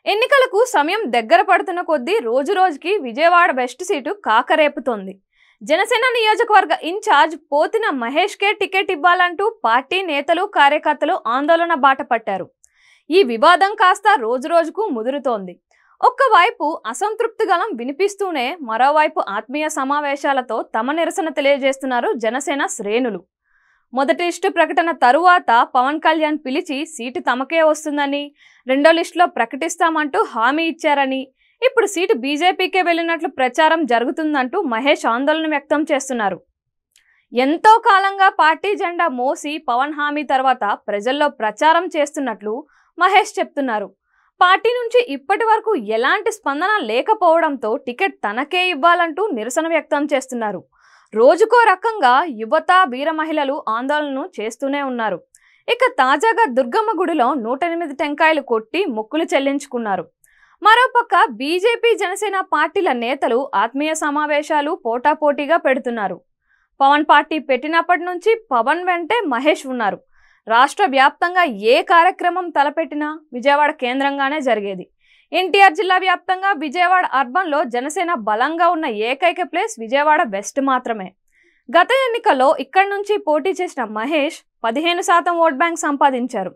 ఎన్నికలకు సమయం దగ్గర పడుతున్న కొద్దీ రోజురోజుకి విజయవాడ వెస్ట్ సీటు కాకరేపుతోంది. జనసేన నియోజకవర్గ ఇన్ఛార్జ్ పోతిన మహేష్కే టికెట్ ఇవ్వాలంటూ పార్టీ నేతలు కార్యకర్తలు ఆందోళన బాట పట్టారు. ఈ వివాదం కాస్త రోజురోజుకు ముదురుతోంది. ఒక్కవైపు అసంతృప్తి గళం వినిపిస్తూనే మరోవైపు ఆత్మీయ సమావేశాలతో తమ నిరసన తెలియజేస్తున్నారు జనసేన శ్రేణులు. మొదటి లిస్టు ప్రకటన తరువాత పవన్ కళ్యాణ్ పిలిచి సీటు తమకే వస్తుందని, రెండో లిస్టులో ప్రకటిస్తామంటూ హామీ ఇచ్చారని, ఇప్పుడు సీటు బీజేపీకే వెళ్ళినట్లు ప్రచారం జరుగుతుందంటూ మహేష్ ఆందోళన వ్యక్తం చేస్తున్నారు. ఎంతో కాలంగా పార్టీ జెండా మోసి పవన్ హామీ తర్వాత ప్రజల్లో ప్రచారం చేస్తున్నట్లు మహేష్ చెప్తున్నారు. పార్టీ నుంచి ఇప్పటి వరకు ఎలాంటి స్పందన లేకపోవడంతో టికెట్ తనకే ఇవ్వాలంటూ నిరసన వ్యక్తం చేస్తున్నారు. రోజుకో రకంగా యువత వీర మహిళలు ఆందోళనను చేస్తూనే ఉన్నారు. ఇక తాజాగా దుర్గమ్మ గుడిలో 108 టెంకాయలు కొట్టి మొక్కులు చెల్లించుకున్నారు. మరోపక్క బీజేపీ జనసేన పార్టీల నేతలు ఆత్మీయ సమావేశాలు పోటాపోటీగా పెడుతున్నారు. పవన్ పార్టీ పెట్టినప్పటి నుంచి పవన్ వెంటే మహేష్ ఉన్నారు. రాష్ట్ర వ్యాప్తంగా ఏ కార్యక్రమం తలపెట్టినా విజయవాడ కేంద్రంగానే జరిగేది. ఎన్టీఆర్ జిల్లా వ్యాప్తంగా విజయవాడ అర్బన్లో జనసేన బలంగా ఉన్న ఏకైక ప్లేస్ విజయవాడ వెస్ట్ మాత్రమే. గత ఎన్నికల్లో ఇక్కడి నుంచి పోటీ చేసిన మహేష్ 15% ఓట్ బ్యాంక్ సంపాదించారు.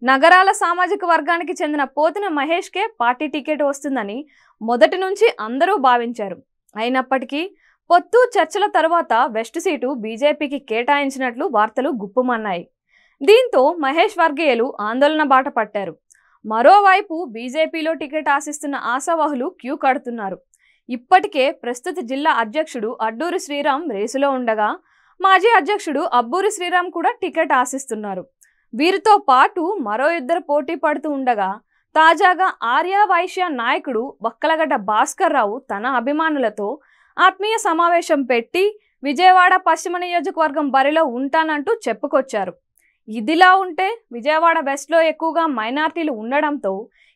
నగరాల సామాజిక వర్గానికి చెందిన పోతిన మహేష్కే పార్టీ టికెట్ వస్తుందని మొదటి నుంచి అందరూ భావించారు. అయినప్పటికీ పొత్తు చర్చల తర్వాత వెస్ట్ సీటు బీజేపీకి కేటాయించినట్లు వార్తలు గుప్పుమన్నాయి. దీంతో మహేష్ వర్గీయులు ఆందోళన బాట పట్టారు. మరోవైపు బీజేపీలో టికెట్ ఆశిస్తున్న ఆశావాహులు క్యూ కడుతున్నారు. ఇప్పటికే ప్రస్తుత జిల్లా అధ్యక్షుడు అడ్డూరి శ్రీరామ్ రేసులో ఉండగా, మాజీ అధ్యక్షుడు అబ్బూరి శ్రీరామ్ కూడా టికెట్ ఆశిస్తున్నారు. వీరితో పాటు మరో ఇద్దరు పోటీ పడుతూ ఉండగా, తాజాగా ఆర్య వైశ్య నాయకుడు వక్కలగడ్డ భాస్కర్ రావు తన అభిమానులతో ఆత్మీయ సమావేశం పెట్టి విజయవాడ పశ్చిమ నియోజకవర్గం బరిలో ఉంటానంటూ చెప్పుకొచ్చారు. ఇదిలా ఉంటే విజయవాడ వెస్ట్లో ఎక్కువగా మైనార్టీలు ఉండడంతో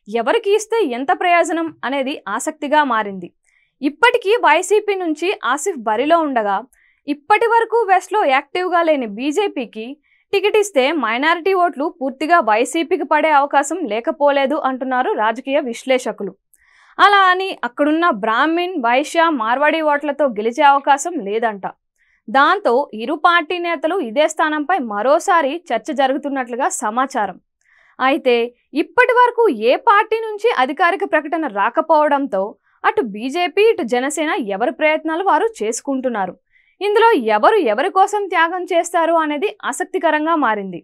ఎవరికి ఇస్తే ఎంత ప్రయోజనం అనేది ఆసక్తిగా మారింది. ఇప్పటికీ వైసీపీ నుంచి ఆసిఫ్ బరిలో ఉండగా, ఇప్పటి వరకు వెస్ట్లో యాక్టివ్గా లేని బీజేపీకి టికెట్ ఇస్తే మైనారిటీ ఓట్లు పూర్తిగా వైసీపీకి పడే అవకాశం లేకపోలేదు అంటున్నారు రాజకీయ విశ్లేషకులు. అలా అని అక్కడున్న బ్రాహ్మిన్, వైశ్య, మార్వాడి ఓట్లతో గెలిచే అవకాశం లేదంట. దాంతో ఇరు పార్టీ నేతలు ఇదే స్థానంపై మరోసారి చర్చ జరుగుతున్నట్లుగా సమాచారం. అయితే ఇప్పటి వరకు ఏ పార్టీ నుంచి అధికారిక ప్రకటన రాకపోవడంతో అటు బీజేపీ ఇటు జనసేన ఎవరి ప్రయత్నాలు వారు చేసుకుంటున్నారు. ఇందులో ఎవరు ఎవరి కోసం త్యాగం చేస్తారు అనేది ఆసక్తికరంగా మారింది.